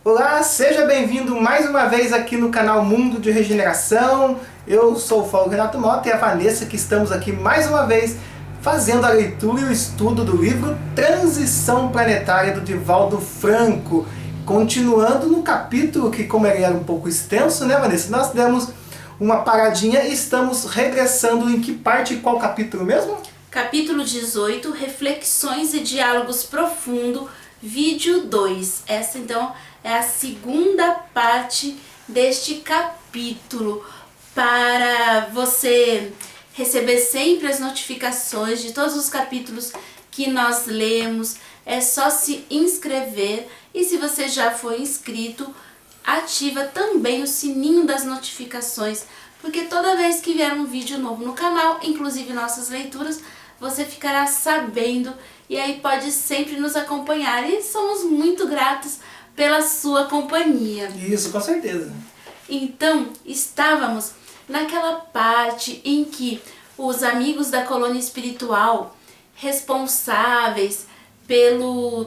Olá, seja bem-vindo mais uma vez aqui no canal Mundo de Regeneração. Eu sou o Paulo Renato Mota e a Vanessa, que estamos aqui mais uma vez fazendo a leitura e o estudo do livro Transição Planetária do Divaldo Franco. Continuando no capítulo que, como ele era um pouco extenso, né, Vanessa? Nós demos uma paradinha e estamos regressando em que parte e qual capítulo mesmo? Capítulo 18, Reflexões e Diálogos Profundo, vídeo 2. Essa então é a segunda parte deste capítulo. Para você receber sempre as notificações de todos os capítulos que nós lemos, é só se inscrever. E se você já foi inscrito, ativa também o sininho das notificações, porque toda vez que vier um vídeo novo no canal, inclusive nossas leituras, você ficará sabendo e aí pode sempre nos acompanhar. E somos muito gratos pela sua companhia. Isso, com certeza. Então, estávamos naquela parte em que os amigos da colônia espiritual, responsáveis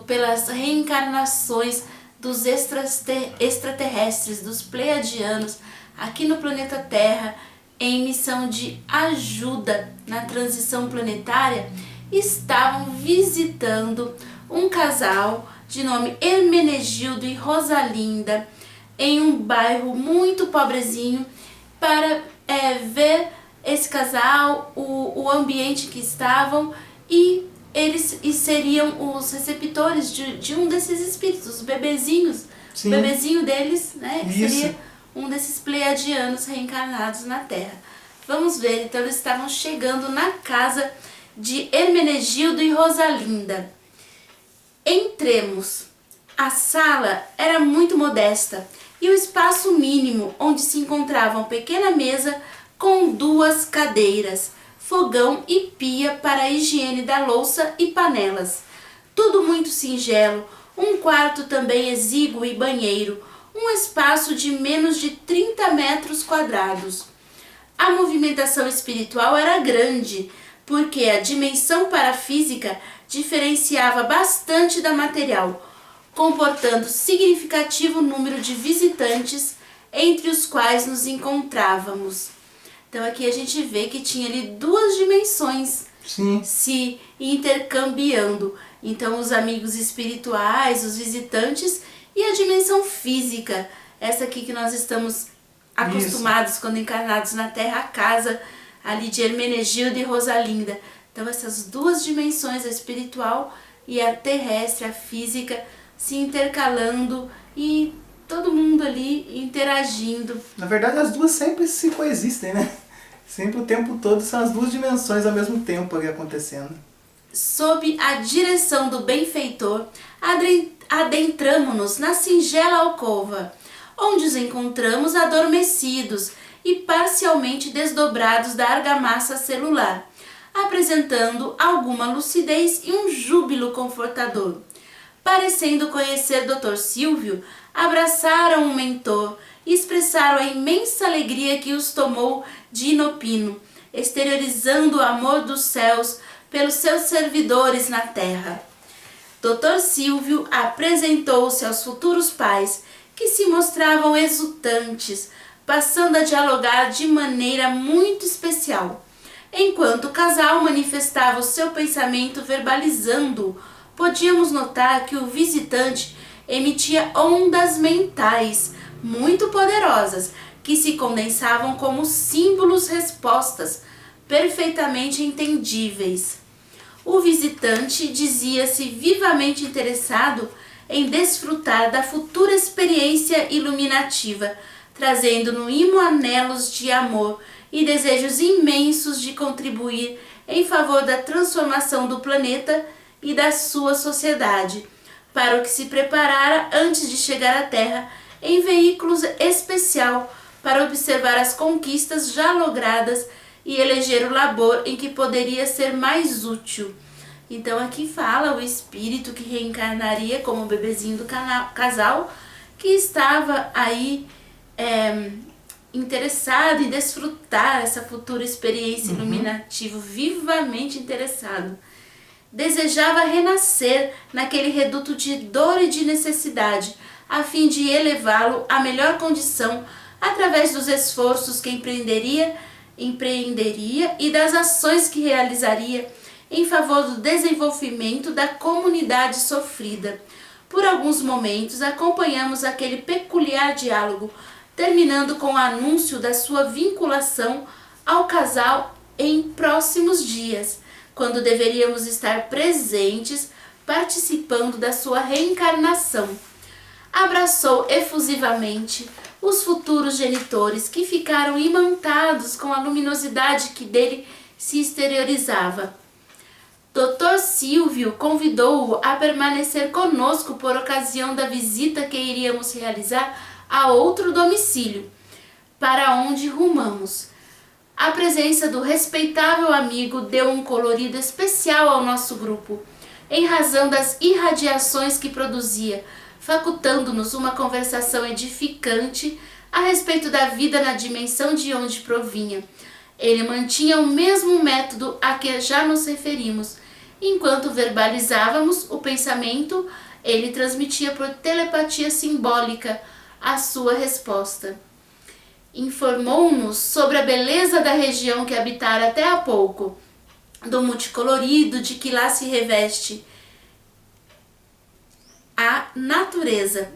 pelas reencarnações dos extraterrestres, dos pleiadianos, aqui no planeta Terra, em missão de ajuda na transição planetária, estavam visitando um casal de nome Hermenegildo e Rosalinda em um bairro muito pobrezinho para ver esse casal, o ambiente que estavam, e eles seriam os receptores de um desses espíritos, os bebezinhos. Sim. O bebezinho deles, né, seria um desses pleiadianos reencarnados na Terra. Vamos ver, então eles estavam chegando na casa de Hermenegildo e Rosalinda. Entremos. A sala era muito modesta e o espaço mínimo onde se encontrava uma pequena mesa com 2 cadeiras, fogão e pia para a higiene da louça e panelas. Tudo muito singelo, um quarto também exíguo e banheiro, um espaço de menos de 30 metros quadrados. A movimentação espiritual era grande, porque a dimensão parafísica diferenciava bastante da material, comportando significativo número de visitantes, entre os quais nos encontrávamos. Então aqui a gente vê que tinha ali 2 dimensões. Sim. Se intercambiando. Então os amigos espirituais, os visitantes, e a dimensão física, essa aqui que nós estamos acostumados quando encarnados na Terra, a casa ali de Hermenegildo e Rosalinda. Então essas 2 dimensões, a espiritual e a terrestre, a física, se intercalando e todo mundo ali interagindo. Na verdade as duas sempre se coexistem, né? Sempre o tempo todo são as 2 dimensões ao mesmo tempo ali acontecendo. Sob a direção do benfeitor, adentramo-nos na singela alcova, onde os encontramos adormecidos e parcialmente desdobrados da argamassa celular, apresentando alguma lucidez e um júbilo confortador. Parecendo conhecer Dr. Silvio, abraçaram o mentor e expressaram a imensa alegria que os tomou de inopino, exteriorizando o amor dos céus pelos seus servidores na terra. Dr. Silvio apresentou-se aos futuros pais, que se mostravam exultantes, passando a dialogar de maneira muito especial. Enquanto o casal manifestava o seu pensamento verbalizando-o, podíamos notar que o visitante emitia ondas mentais muito poderosas, que se condensavam como símbolos-respostas perfeitamente entendíveis. O visitante dizia-se vivamente interessado em desfrutar da futura experiência iluminativa, trazendo no imo anelos de amor e desejos imensos de contribuir em favor da transformação do planeta e da sua sociedade, para o que se preparara antes de chegar à Terra em veículo especial para observar as conquistas já logradas e eleger o labor em que poderia ser mais útil. Então aqui fala o espírito que reencarnaria como bebezinho do casal, que estava aí interessado em desfrutar essa futura experiência iluminativa, vivamente interessado. Desejava renascer naquele reduto de dor e de necessidade, a fim de elevá-lo à melhor condição através dos esforços que empreenderia e das ações que realizaria em favor do desenvolvimento da comunidade sofrida. Por alguns momentos acompanhamos aquele peculiar diálogo, terminando com o anúncio da sua vinculação ao casal em próximos dias, quando deveríamos estar presentes, participando da sua reencarnação. Abraçou efusivamente os futuros genitores, que ficaram imantados com a luminosidade que dele se exteriorizava. Dr. Silvio convidou-o a permanecer conosco por ocasião da visita que iríamos realizar a outro domicílio, para onde rumamos. A presença do respeitável amigo deu um colorido especial ao nosso grupo, em razão das irradiações que produzia, facultando-nos uma conversação edificante a respeito da vida na dimensão de onde provinha. Ele mantinha o mesmo método a que já nos referimos. Enquanto verbalizávamos o pensamento, ele transmitia por telepatia simbólica a sua resposta. Informou-nos sobre a beleza da região que habitara até há pouco, do multicolorido de que lá se reveste a natureza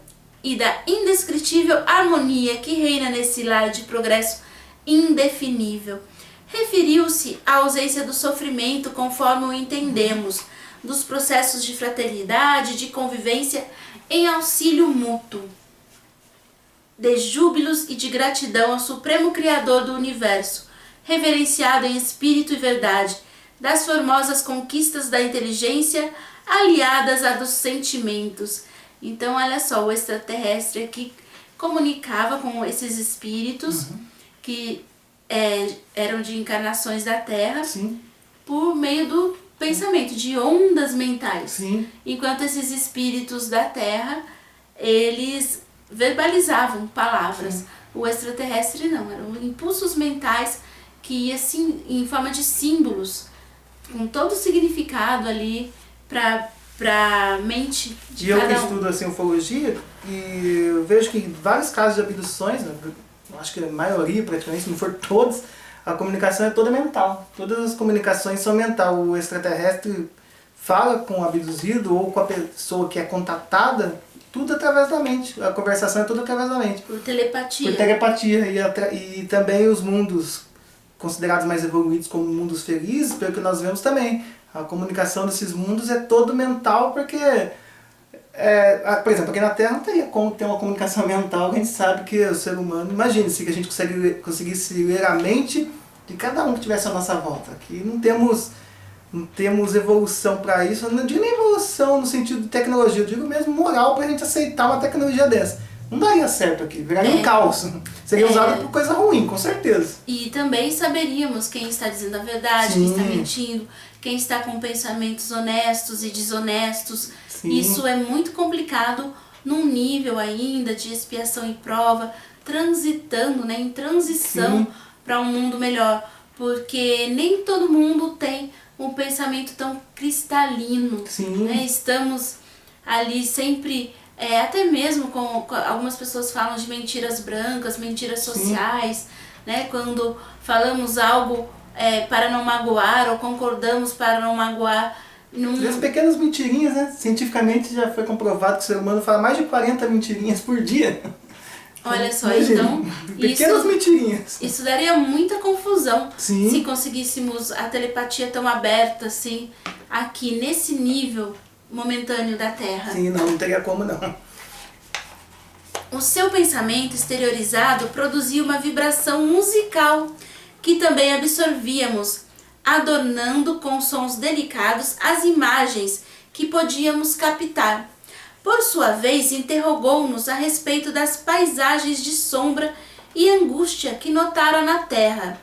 e da indescritível harmonia que reina nesse lar de progresso indefinível. Referiu-se à ausência do sofrimento conforme o entendemos, dos processos de fraternidade, de convivência em auxílio mútuo, de júbilos e de gratidão ao Supremo Criador do Universo, reverenciado em espírito e verdade, das formosas conquistas da inteligência aliadas à dos sentimentos. Então, olha só, o extraterrestre aqui comunicava com esses espíritos que eram de encarnações da Terra. Sim. Por meio do pensamento, de ondas mentais. Sim. Enquanto esses espíritos da Terra, eles verbalizavam palavras. Sim. O extraterrestre não, eram impulsos mentais que ia assim, em forma de símbolos, com todo o significado ali para mente de E cada eu que um. estudo assim, ufologia, e eu vejo que em vários casos de abduções, né, acho que a maioria, praticamente, se não for todos, a comunicação é toda mental. Todas as comunicações são mental. O extraterrestre fala com o abduzido ou com a pessoa que é contatada, tudo através da mente. A conversação é toda através da mente. Por telepatia. Por telepatia. E também os mundos considerados mais evoluídos como mundos felizes, pelo que nós vemos também. A comunicação desses mundos é todo mental, porque... por exemplo, aqui na Terra não teria como ter uma comunicação mental. A gente sabe que o ser humano... Imagine se a gente conseguisse ler a mente de cada um que tivesse à nossa volta. Aqui não temos evolução para isso. Eu não digo nem evolução no sentido de tecnologia, eu digo mesmo moral para a gente aceitar uma tecnologia dessa. Não daria certo aqui, viraria um caos. Seria usado por coisa ruim, com certeza. E também saberíamos quem está dizendo a verdade, Sim. quem está mentindo, quem está com pensamentos honestos e desonestos. Sim. Isso é muito complicado num nível ainda de expiação e prova, transitando, né, em transição para um mundo melhor. Porque nem todo mundo tem um pensamento tão cristalino. Sim. Né? Estamos ali sempre... até mesmo com algumas pessoas falam de mentiras brancas, mentiras sociais, né? Quando falamos algo para não magoar ou concordamos para não magoar. E as pequenas mentirinhas, né? Cientificamente já foi comprovado que o ser humano fala mais de 40 mentirinhas por dia. Olha só, imagina, então pequenas mentirinhas. Isso daria muita confusão. Sim. Se conseguíssemos a telepatia tão aberta assim, aqui nesse nível momentâneo da Terra. Sim, não teria como não. O seu pensamento exteriorizado produzia uma vibração musical que também absorvíamos, adornando com sons delicados as imagens que podíamos captar. Por sua vez, interrogou-nos a respeito das paisagens de sombra e angústia que notara na Terra,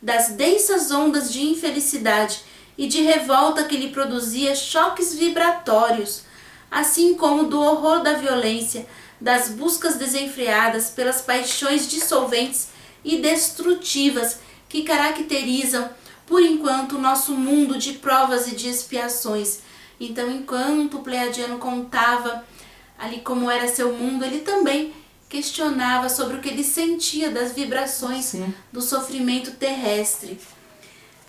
das densas ondas de infelicidade e de revolta que lhe produzia choques vibratórios, assim como do horror da violência, das buscas desenfreadas pelas paixões dissolventes e destrutivas que caracterizam, por enquanto, o nosso mundo de provas e de expiações. Então, enquanto o Pleiadiano contava ali como era seu mundo, ele também questionava sobre o que ele sentia das vibrações do sofrimento terrestre.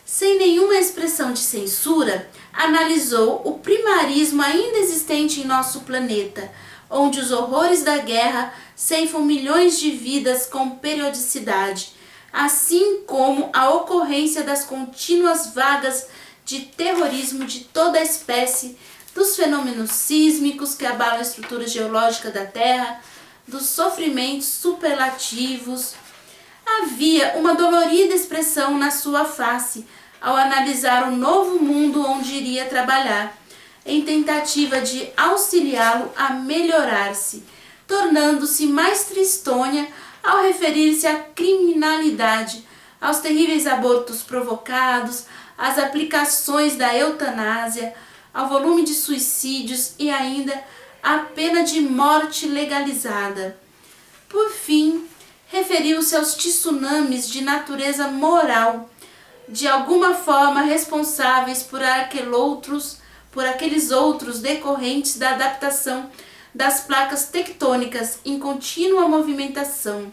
Sem nenhuma expressão de censura, analisou o primarismo ainda existente em nosso planeta, onde os horrores da guerra ceifam milhões de vidas com periodicidade, assim como a ocorrência das contínuas vagas de terrorismo de toda a espécie, dos fenômenos sísmicos que abalam a estrutura geológica da Terra, dos sofrimentos superlativos. Havia uma dolorida expressão na sua face ao analisar o novo mundo onde iria trabalhar, em tentativa de auxiliá-lo a melhorar-se, tornando-se mais tristonha ao referir-se à criminalidade, aos terríveis abortos provocados, às aplicações da eutanásia, ao volume de suicídios e ainda à pena de morte legalizada. Por fim, referiu-se aos tsunamis de natureza moral, de alguma forma responsáveis por aqueles outros decorrentes da adaptação das placas tectônicas em contínua movimentação.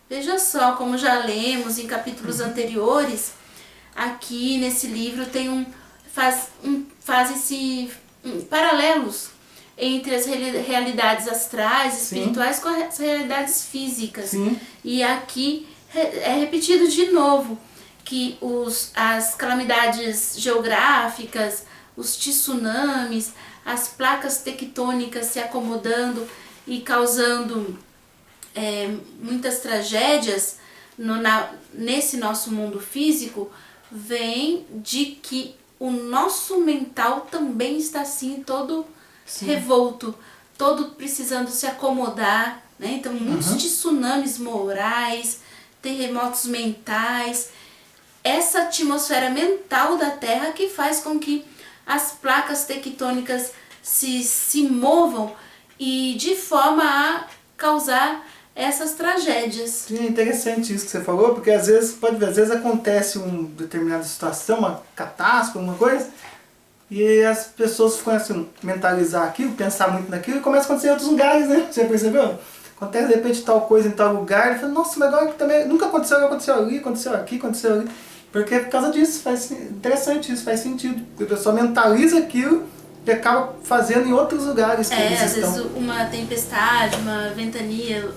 Veja só, como já lemos em capítulos anteriores, aqui nesse livro tem fazem-se paralelos entre as realidades astrais, espirituais, com as realidades físicas. E aqui é repetido de novo que as calamidades geográficas, os tsunamis, as placas tectônicas se acomodando e causando muitas tragédias nesse nosso mundo físico, vem de que o nosso mental também está assim todo revolto, todo precisando se acomodar, né? Então muitos tsunamis morais, terremotos mentais, essa atmosfera mental da Terra que faz com que as placas tectônicas se movam e de forma a causar essas tragédias. Sim, é interessante isso que você falou, porque às vezes, pode ver, às vezes acontece uma determinada situação, uma catástrofe, alguma coisa, e as pessoas começam a mentalizar aquilo, pensar muito naquilo, e começa a acontecer em outros lugares, né? Você percebeu? Acontece de repente tal coisa em tal lugar, e fala, nossa, mas agora também nunca aconteceu, aconteceu ali, aconteceu aqui, aconteceu ali. Porque é por causa disso, interessante isso, faz sentido. Porque a pessoa mentaliza aquilo e acaba fazendo em outros lugares que eles às estão. vezes uma tempestade, uma ventania,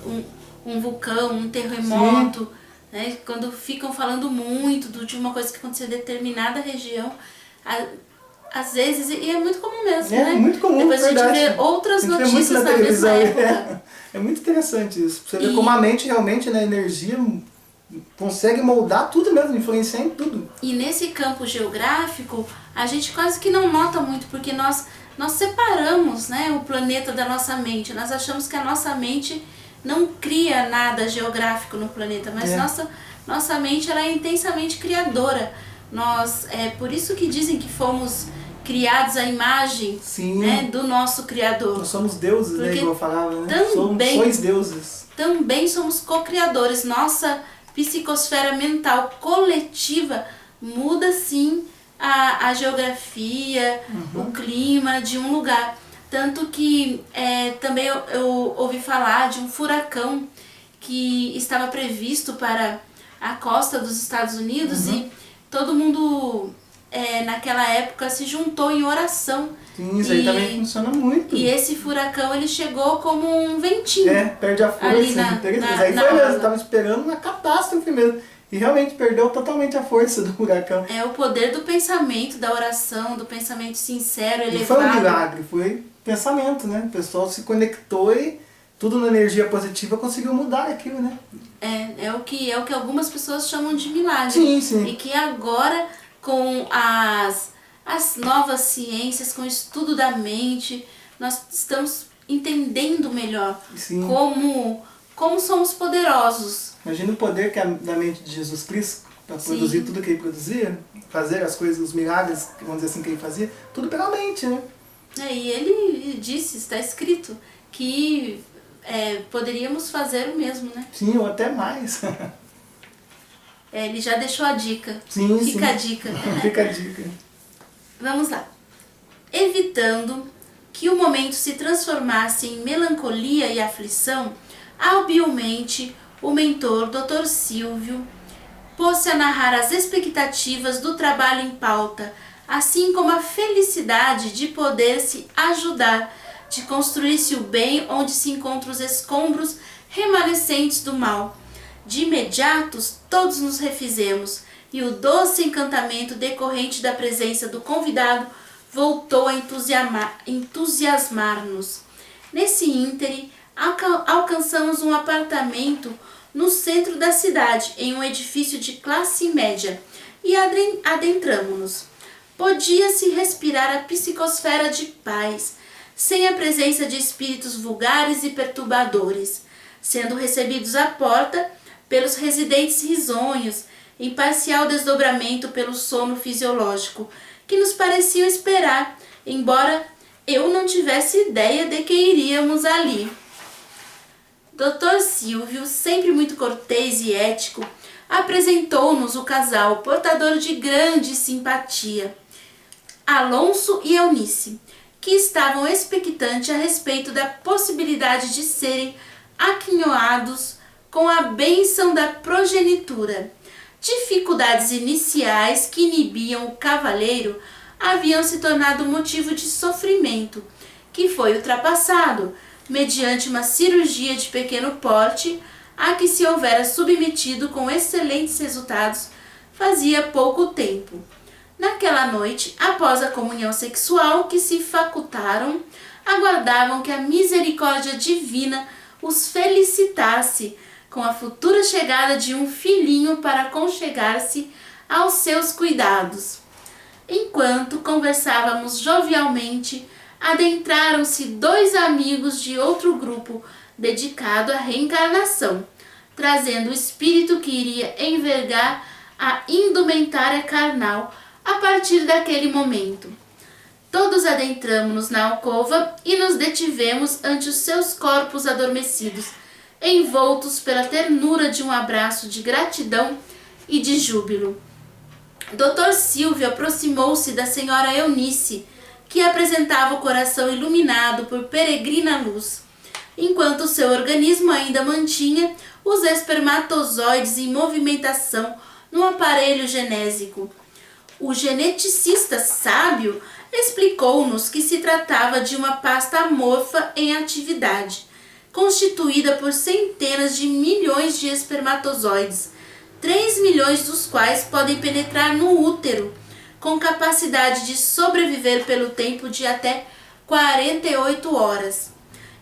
um vulcão, um terremoto, né? Quando ficam falando muito de uma coisa que aconteceu em determinada região, às vezes, e é muito comum mesmo, né? É muito comum, depois verdade. a gente vê outras notícias na televisão, mesma época. É muito interessante isso. Você vê como a mente realmente, né, a energia consegue moldar tudo mesmo, influenciar em tudo. E nesse campo geográfico, a gente quase que não nota muito, porque nós separamos, né, o planeta da nossa mente. Nós achamos que a nossa mente não cria nada geográfico no planeta, mas nossa mente ela é intensamente criadora. É por isso que dizem que fomos criados à imagem, né, do nosso Criador. Nós somos deuses, porque né, igual eu falava, né? Também, sois deuses. Também somos co-criadores. Nossa psicosfera mental coletiva muda sim a geografia, o clima de um lugar. Tanto que também eu ouvi falar de um furacão que estava previsto para a costa dos Estados Unidos e todo mundo naquela época se juntou em oração. Sim, isso aí também funciona muito. E esse furacão ele chegou como um ventinho. Perde a força. Ali aí foi mesmo, estava esperando uma catástrofe mesmo. E realmente perdeu totalmente a força do furacão. É o poder do pensamento, da oração, do pensamento sincero, elevado. Não foi um milagre, foi pensamento, né? O pessoal se conectou e tudo na energia positiva conseguiu mudar aquilo, né? É o que algumas pessoas chamam de milagre. Sim, sim. E que agora, com as novas ciências, com o estudo da mente, nós estamos entendendo melhor como somos poderosos. Imagina o poder que da mente de Jesus Cristo para produzir tudo que ele produzia, fazer as coisas, os milagres, vamos dizer assim, que ele fazia, tudo pela mente, né? E ele disse, está escrito, que poderíamos fazer o mesmo, né? Sim, ou até mais. Ele já deixou a dica. Fica a dica. Fica a dica. Vamos lá. Evitando que o momento se transformasse em melancolia e aflição, habilmente o mentor, Dr. Silvio, pôs-se a narrar as expectativas do trabalho em pauta, assim como a felicidade de poder se ajudar, de construir-se o bem onde se encontram os escombros remanescentes do mal. De imediatos, todos nos refizemos, e o doce encantamento decorrente da presença do convidado voltou a entusiasmar-nos. Nesse íntere, alcançamos um apartamento no centro da cidade, em um edifício de classe média, e adentramo-nos. Podia-se respirar a psicosfera de paz, sem a presença de espíritos vulgares e perturbadores, sendo recebidos à porta pelos residentes risonhos, em parcial desdobramento pelo sono fisiológico, que nos pareciam esperar, embora eu não tivesse ideia de que iríamos ali. Dr. Silvio, sempre muito cortês e ético, apresentou-nos o casal, portador de grande simpatia, Alonso e Eunice, que estavam expectantes a respeito da possibilidade de serem aquinhoados com a bênção da progenitura. Dificuldades iniciais que inibiam o cavalheiro haviam se tornado motivo de sofrimento, que foi ultrapassado, mediante uma cirurgia de pequeno porte, a que se houvera submetido com excelentes resultados fazia pouco tempo. Naquela noite, após a comunhão sexual que se facultaram, aguardavam que a misericórdia divina os felicitasse com a futura chegada de um filhinho para conchegar-se aos seus cuidados. Enquanto conversávamos jovialmente, adentraram-se dois amigos de outro grupo dedicado à reencarnação, trazendo o espírito que iria envergar a indumentária carnal a partir daquele momento. Todos adentramo-nos na alcova e nos detivemos ante os seus corpos adormecidos, envoltos pela ternura de um abraço de gratidão e de júbilo. Dr. Silvio aproximou-se da senhora Eunice, que apresentava o coração iluminado por peregrina luz, enquanto seu organismo ainda mantinha os espermatozoides em movimentação no aparelho genésico. O geneticista sábio explicou-nos que se tratava de uma pasta amorfa em atividade, constituída por centenas de milhões de espermatozoides, 3 milhões dos quais podem penetrar no útero, com capacidade de sobreviver pelo tempo de até 48 horas.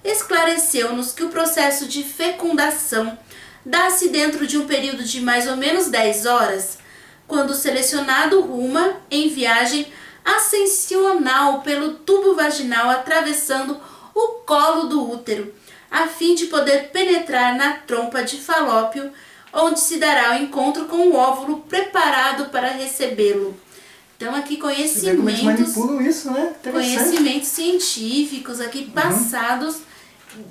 Esclareceu-nos que o processo de fecundação dá-se dentro de um período de mais ou menos 10 horas, quando o selecionado ruma em viagem ascensional pelo tubo vaginal atravessando o colo do útero, a fim de poder penetrar na trompa de Falópio, onde se dará o encontro com o óvulo preparado para recebê-lo. Então aqui isso, né? Conhecimentos científicos aqui passados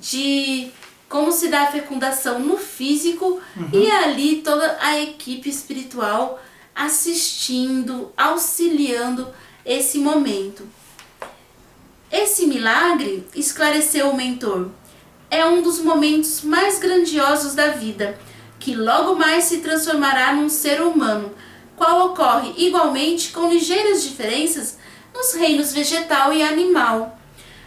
de como se dá a fecundação no físico e ali toda a equipe espiritual assistindo, auxiliando esse momento. Esse milagre, esclareceu o mentor, é um dos momentos mais grandiosos da vida, que logo mais se transformará num ser humano, qual ocorre igualmente com ligeiras diferenças nos reinos vegetal e animal.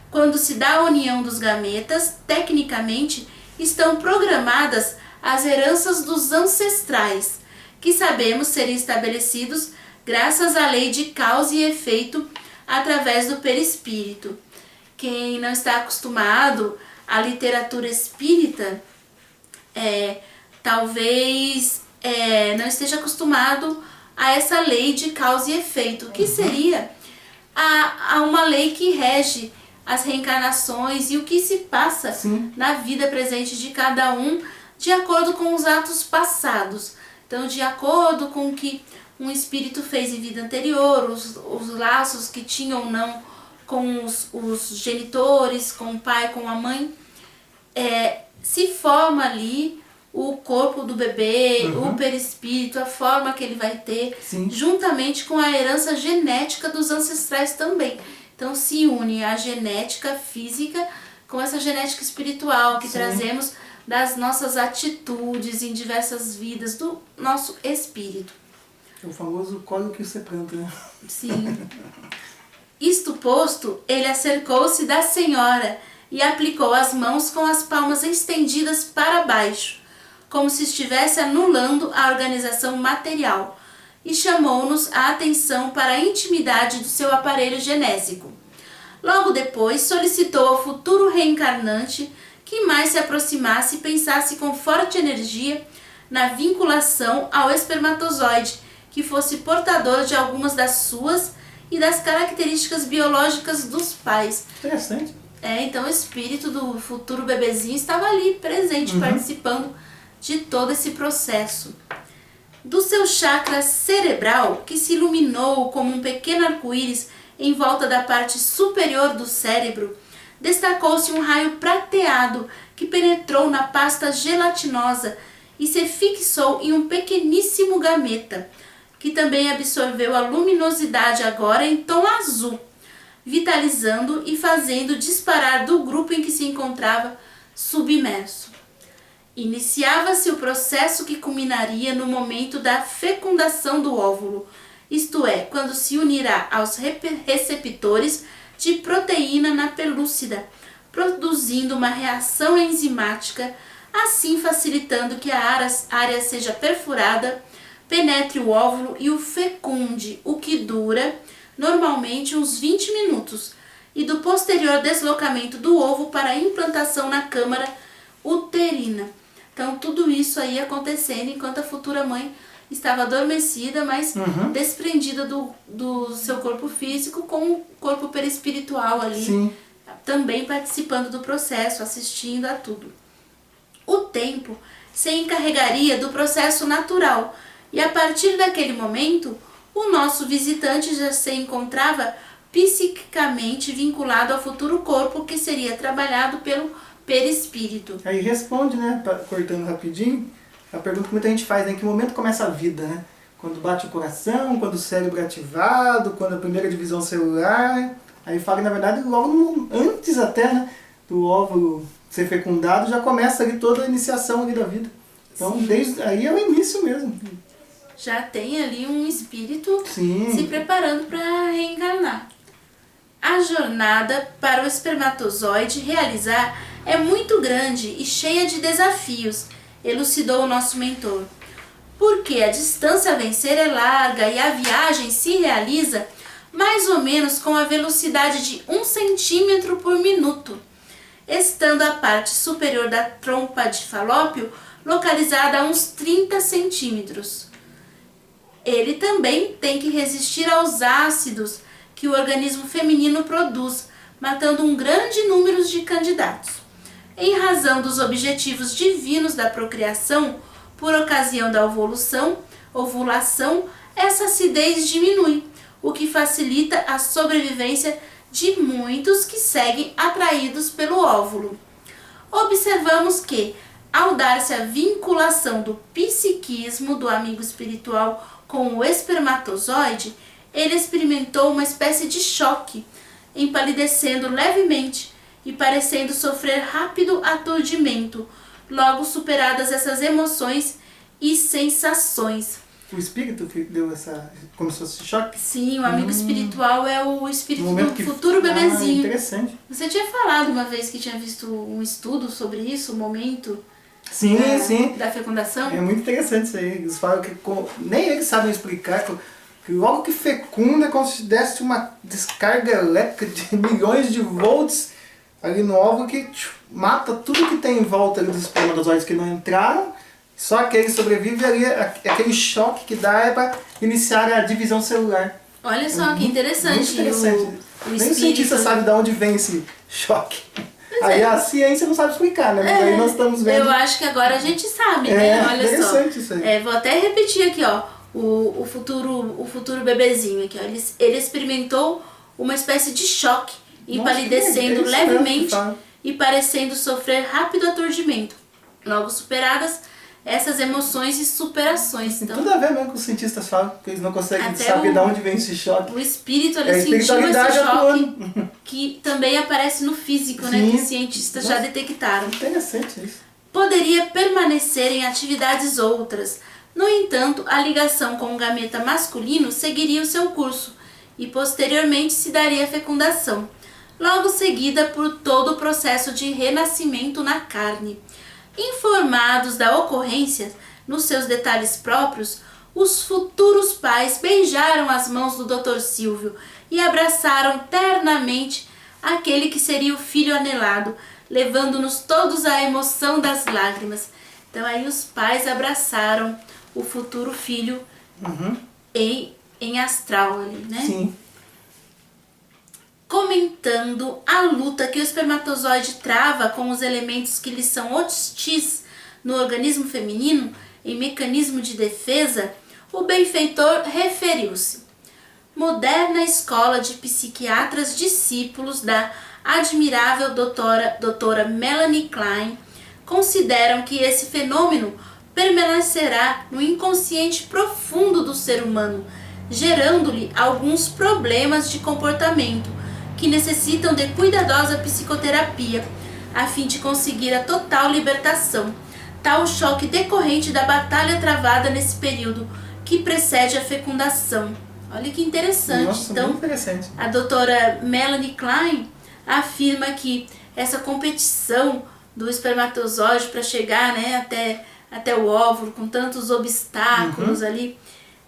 Quando se dá a união dos gametas, tecnicamente estão programadas as heranças dos ancestrais, que sabemos serem estabelecidos graças à lei de causa e efeito através do perispírito. Quem não está acostumado à literatura espírita, talvez não esteja acostumado a essa lei de causa e efeito, que seria a uma lei que rege as reencarnações e o que se passa na vida presente de cada um, de acordo com os atos passados. Então, de acordo com o que um espírito fez em vida anterior, os laços que tinha ou não com os genitores, com o pai, com a mãe, se forma ali o corpo do bebê, o perispírito, a forma que ele vai ter, juntamente com a herança genética dos ancestrais também. Então se une a genética física com essa genética espiritual que trazemos das nossas atitudes em diversas vidas do nosso espírito. É o famoso colhe o que você planta, né? Sim. Isto posto, ele acercou-se da senhora e aplicou as mãos com as palmas estendidas para baixo, como se estivesse anulando a organização material, e chamou-nos a atenção para a intimidade do seu aparelho genésico. Logo depois, solicitou ao futuro reencarnante que mais se aproximasse e pensasse com forte energia na vinculação ao espermatozoide, que fosse portador de algumas das suas e das características biológicas dos pais. Interessante. Então o espírito do futuro bebezinho estava ali presente, participando de todo esse processo. Do seu chakra cerebral, que se iluminou como um pequeno arco-íris em volta da parte superior do cérebro, destacou-se um raio prateado que penetrou na pasta gelatinosa e se fixou em um pequeníssimo gameta, que também absorveu a luminosidade agora em tom azul, vitalizando e fazendo disparar do grupo em que se encontrava submerso. Iniciava-se o processo que culminaria no momento da fecundação do óvulo, isto é, quando se unirá aos receptores de proteína na pelúcida, produzindo uma reação enzimática, assim facilitando que a área seja perfurada, penetre o óvulo e o fecunde, o que dura normalmente uns 20 minutos, e do posterior deslocamento do ovo para a implantação na câmara uterina. Então tudo isso aí acontecendo enquanto a futura mãe estava adormecida, mas desprendida do seu corpo físico, com o corpo perispiritual ali, também participando do processo, assistindo a tudo. O tempo se encarregaria do processo natural, e a partir daquele momento, o nosso visitante já se encontrava psiquicamente vinculado ao futuro corpo que seria trabalhado pelo perispírito. Aí responde, né, cortando rapidinho, a pergunta que muita gente faz, né, em que momento começa a vida, né? Quando bate o coração, quando o cérebro é ativado, quando a primeira divisão celular. Aí fala que, na verdade, logo antes até, né, do óvulo ser fecundado, já começa ali toda a iniciação ali da vida. Então, desde aí é o início mesmo. Já tem ali um espírito se preparando para reencarnar. A jornada para o espermatozoide realizar é muito grande e cheia de desafios, elucidou o nosso mentor. Porque a distância a vencer é larga e a viagem se realiza mais ou menos com a velocidade de 1 centímetro por minuto, estando a parte superior da trompa de Falópio localizada a uns 30 centímetros. Ele também tem que resistir aos ácidos que o organismo feminino produz, matando um grande número de candidatos. Em razão dos objetivos divinos da procriação, por ocasião da ovulação, essa acidez diminui, o que facilita a sobrevivência de muitos que seguem atraídos pelo óvulo. Observamos que, ao dar-se a vinculação do psiquismo do amigo espiritual com o espermatozoide, ele experimentou uma espécie de choque, empalidecendo levemente e parecendo sofrer rápido aturdimento, logo superadas essas emoções e sensações. O espírito que deu começou esse choque? Sim, o amigo espiritual é o espírito do futuro bebezinho. Interessante. Você tinha falado uma vez que tinha visto um estudo sobre isso, o momento da fecundação? É muito interessante isso aí. Eles falam que nem eles sabem explicar, que logo que fecunda é como se desse uma descarga elétrica de milhões de volts ali no óvulo que mata tudo que tem em volta ali dos espermatozoides que não entraram. Só que ele sobrevive ali, aquele choque que dá é para iniciar a divisão celular. Olha só, que interessante. Muito interessante. Nem o cientista sabe de onde vem esse choque. Aí a ciência não sabe explicar, né? Mas aí nós estamos vendo. Eu acho que agora a gente sabe, né? Olha interessante só. Isso aí. Vou até repetir aqui, ó. O futuro bebezinho aqui, ó. Ele experimentou uma espécie de choque, empalidecendo levemente e parecendo sofrer rápido aturdimento. Logo superadas essas emoções e superações. Tem Então, tudo a ver mesmo com os cientistas falam, que eles não conseguem até saber de onde vem esse choque. o espírito ali É a sentiu espiritualidade esse choque atuando. que também aparece no físico, né? Sim. Que os cientistas já Nossa. detectaram. Interessante isso. Poderia permanecer em atividades outras. No entanto, a ligação com o gameta masculino seguiria o seu curso e posteriormente se daria a fecundação, logo seguida por todo o processo de renascimento na carne. Informados da ocorrência, nos seus detalhes próprios, os futuros pais beijaram as mãos do Dr. Silvio e abraçaram ternamente aquele que seria o filho anelado, levando-nos todos à emoção das lágrimas. Então aí os pais abraçaram o futuro filho em astral ali, né? Sim. Comentando a luta que o espermatozoide trava com os elementos que lhe são hostis no organismo feminino, em mecanismo de defesa, o benfeitor referiu-se. Moderna escola de psiquiatras discípulos da admirável doutora Melanie Klein consideram que esse fenômeno permanecerá no inconsciente profundo do ser humano, gerando-lhe alguns problemas de comportamento que necessitam de cuidadosa psicoterapia a fim de conseguir a total libertação, tal choque decorrente da batalha travada nesse período que precede a fecundação. Olha que interessante. Nossa, então, muito interessante. a doutora Melanie Klein afirma que essa competição do espermatozoide para chegar, né, até o óvulo, com tantos obstáculos ali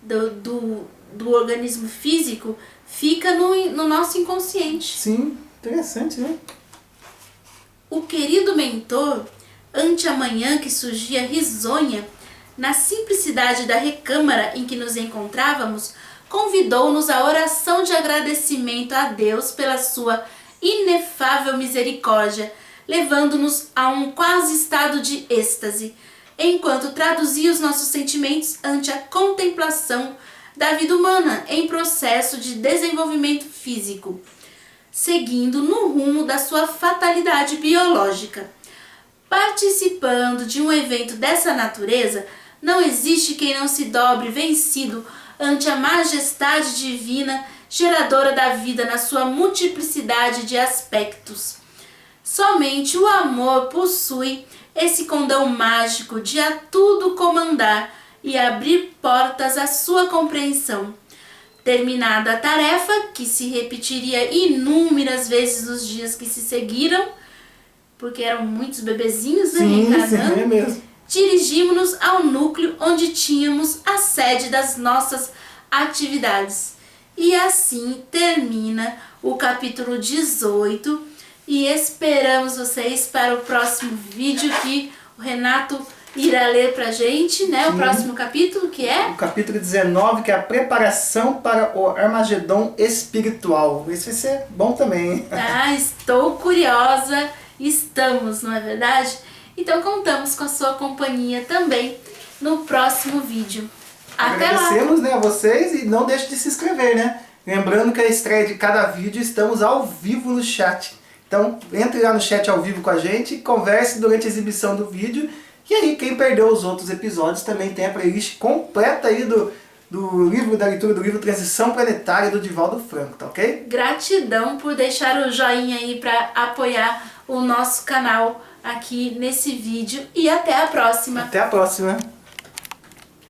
do organismo físico, fica no nosso inconsciente. Sim, interessante, né? O querido mentor, ante a manhã que surgia risonha, na simplicidade da recâmara em que nos encontrávamos, convidou-nos à oração de agradecimento a Deus pela sua inefável misericórdia, levando-nos a um quase estado de êxtase, enquanto traduzia os nossos sentimentos ante a contemplação da vida humana em processo de desenvolvimento físico, seguindo no rumo da sua fatalidade biológica. Participando de um evento dessa natureza, não existe quem não se dobre vencido ante a majestade divina, geradora da vida na sua multiplicidade de aspectos. Somente o amor possui esse condão mágico de a tudo comandar e abrir portas à sua compreensão. Terminada a tarefa, que se repetiria inúmeras vezes nos dias que se seguiram, porque eram muitos bebezinhos, né, reencarnando, é mesmo. dirigimos-nos ao núcleo onde tínhamos a sede das nossas atividades. E assim termina o capítulo 18 e esperamos vocês para o próximo vídeo que o Renato irá ler pra gente, né? Sim. O próximo capítulo, que é? O capítulo 19, que é a preparação para o Armagedon espiritual. Esse vai ser bom também, hein? Ah, estou curiosa. Estamos, não é verdade? Então contamos com a sua companhia também no próximo vídeo. Até lá! Agradecemos, né, a vocês e não deixe de se inscrever, né? Lembrando que a estreia de cada vídeo estamos ao vivo no chat. Então entre lá no chat ao vivo com a gente, converse durante a exibição do vídeo. E aí quem perdeu os outros episódios também tem a playlist completa aí do livro da leitura do livro Transição Planetária do Divaldo Franco, tá ok? Gratidão por deixar o joinha aí para apoiar o nosso canal aqui nesse vídeo e até a próxima! Até a próxima!